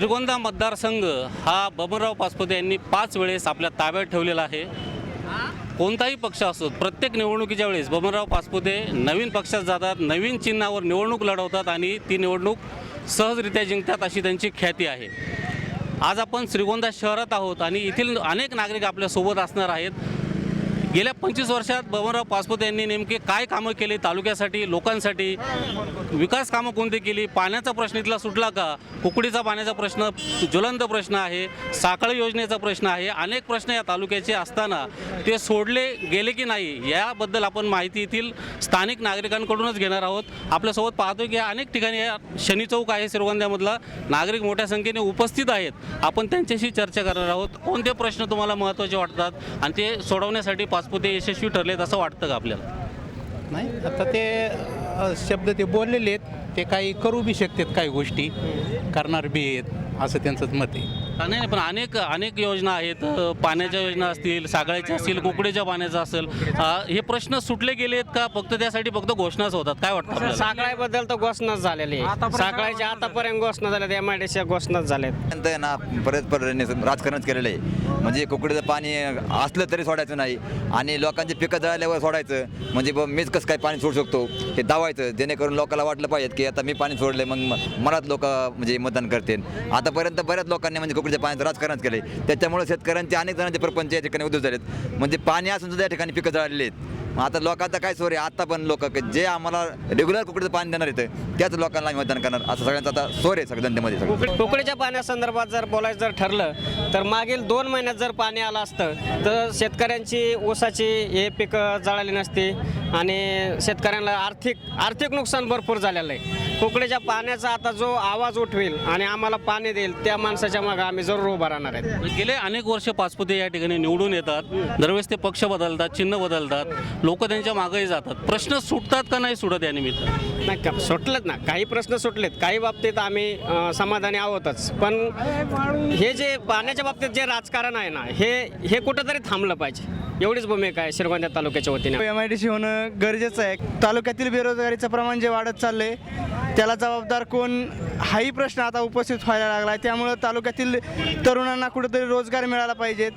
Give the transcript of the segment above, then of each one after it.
श्रीगोंदा मतदारसंघ हा बबनराव पाचपुते यांनी 5 वेळेस आपल्या ताब्यात ठेवलेला आहे। कोणताही पक्ष असो, प्रत्येक निवडणुकीच्या वेळेस बबनराव पाचपुते नवीन पक्षात जातात, नवीन चिन्हावर निवडणूक लढवतात आणि ती निवडणूक सहजरित्या जिंकतात अशी त्यांची ख्याती आहे। आज आपण श्रीगोंदा शहरात आहोत आणि येथील अनेक नागरिक आपल्यासोबत असणार आहेत। गेल्या 25 वर्षात बबनराव पाचपुते यांनी नेमके काय कामं केली तालुक्यासाठी, लोकांसाठी, विकास कामं कोणती केली, पाण्याचा प्रश्न इथला सुटला का, कुकडीचा पाण्याचा प्रश्न ज्वलंत प्रश्न आहे, साखळी योजनेचा प्रश्न आहे, अनेक प्रश्न या तालुक्याचे असताना ते सोडले गेले की नाही याबद्दल आपण माहिती येथील स्थानिक नागरिकांकडूनच घेणार आहोत। आपल्यासोबत पाहतो की अनेक ठिकाणी शनी चौक आहे श्रीगोंद्यामधला, नागरिक मोठ्या संख्येने उपस्थित आहेत। आपण त्यांच्याशी चर्चा करणार आहोत। कोणते प्रश्न तुम्हाला महत्त्वाचे वाटतात आणि ते सोडवण्यासाठी पाचपुते यशस्वी ठरलेत असं वाटतं का आपल्याला? नाही, आता ते शब्द ते बोललेले आहेत, ते काही करू बी शकतात, काही गोष्टी करणार बी आहेत असं त्यांचंच मत आहे। नाही, पण अनेक योजना आहेत, पाण्याच्या योजना असतील, सागळ्याच्या असतील, कुकडीच्या पाण्याचा असेल, हे प्रश्न सुटले गेलेत का फक्त त्यासाठी फक्त घोषणाच होतात? काय वाटतं आपल्याला? साखळ्याबद्दल तर घोषणाच झालेली आहे, साखळ्याच्या आतापर्यंत घोषणा झाल्या, MIDCच्या घोषणाच झाल्यात ना। परत राजकारणच केलेलं आहे, म्हणजे कुकडीचं पाणी असलं तरी सोडायचं नाही आणि लोकांची पिकं जळाल्यावर सोडायचं, म्हणजे मीच कसं काय पाणी सोडू शकतो हे दावायचं, जेणेकरून लोकांना वाटलं पाहिजे की आता मी पाणी सोडले मग मनात लोक म्हणजे मतदान करतील। आतापर्यंत बऱ्याच लोकांनी म्हणजे कुकडीच्या पाण्याचं राजकारणच केलं आहे, त्याच्यामुळे शेतकऱ्यांचे अनेक जणांचे प्रपंच या ठिकाणी उद्ध्वस्त झालेत, म्हणजे पाणी असून सुद्धा या ठिकाणी पिकं जळालेली आहेत। आता लोकांचा काय सोय आहे, आता पण लोक जे आम्हाला रेग्युलर कुकडीचं पाणी देणार येतं त्याच लोकांना आम्ही मतदान करणार असं सगळ्यांचा आता सोय आहे सगळ्या जनतेमध्ये। कुकडीच्या पाण्यासंदर्भात जर बोलायचं जर ठरलं तर मागील 2 महिन्यात जर पाणी आलं असतं तर शेतकऱ्यांची ऊसाची हे पिकं जळाली नसती आणि शेतकऱ्यांना आर्थिक नुकसान भरपूर झालेलं आहे। कुकडीच्या पाण्याचा आता जो आवाज उठवेल आणि आम्हाला पाणी देईल त्या माणसाच्या मागे आम्ही जरूर उभा राहणार आहेत। गेले अनेक वर्ष पाचपुते या ठिकाणी निवडून येतात, दरवेळेस ते पक्ष बदलतात, चिन्ह बदलतात, लोक त्यांच्या मागेही जातात। प्रश्न सुटतात का नाही सुटत या निमित्त? नाही का सुटलेत ना, काही प्रश्न सुटलेत, काही बाबतीत आम्ही समाधानी आहोतच, पण हे जे पाण्याच्या बाबतीत जे राजकारण आहे ना हे कुठंतरी थांबलं पाहिजे, एवढीच भूमिका आहे श्रीगोंदा तालुक्याच्या वतीने। MIDC होणं गरजेचं आहे। तालुक्यातील बेरोजगारीचं प्रमाण जे वाढत चाललंय त्याला जबाबदार कोण हाही प्रश्न आता उपस्थित व्हायला लागला आहे। त्यामुळं तालुक्यातील तरुणांना कुठेतरी रोजगार मिळाला पाहिजेत,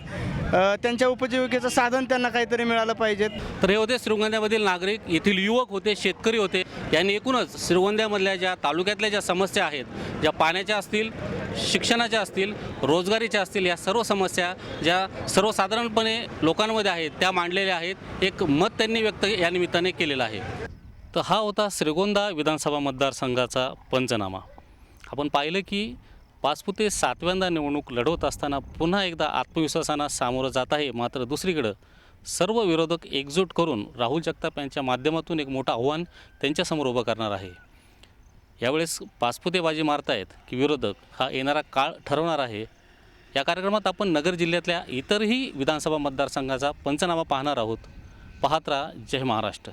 त्यांच्या उपजीविकेचं साधन त्यांना काहीतरी मिळालं पाहिजेत। तर हे होते श्रीगोंद्यामधील नागरिक, येथील युवक होते, शेतकरी होते। यांनी एकूणच श्रीगोंद्यामधल्या ज्या तालुक्यातल्या ज्या समस्या आहेत, ज्या पाण्याच्या असतील, शिक्षणाच्या असतील, रोजगारीच्या असतील, या सर्व समस्या ज्या सर्वसाधारणपणे लोकांमध्ये आहेत त्या मांडलेल्या आहेत। एक मत त्यांनी व्यक्त या निमित्ताने केलेलं आहे। तर हा होता श्रीगोंदा विधानसभा मतदारसंघाचा पंचनामा। आपण पाहिलं की पाचपुते 7व्यांदा निवडणूक लढवत असताना पुन्हा एकदा आत्मविश्वासानं सामोरं जात आहे। मात्र दुसरीकडं सर्व विरोधक एकजूट करून राहुल जगताप यांच्या माध्यमातून एक मोठं आव्हान त्यांच्यासमोर उभं करणार आहे। यावेळेस पाचपुते बाजी मारतायत की विरोधक हा येणारा काळ ठरवणार आहे। या कार्यक्रमात आपण नगर जिल्ह्यातल्या इतरही विधानसभा मतदारसंघाचा पंचनामा पाहणार आहोत। पाहत राहा जय महाराष्ट्र।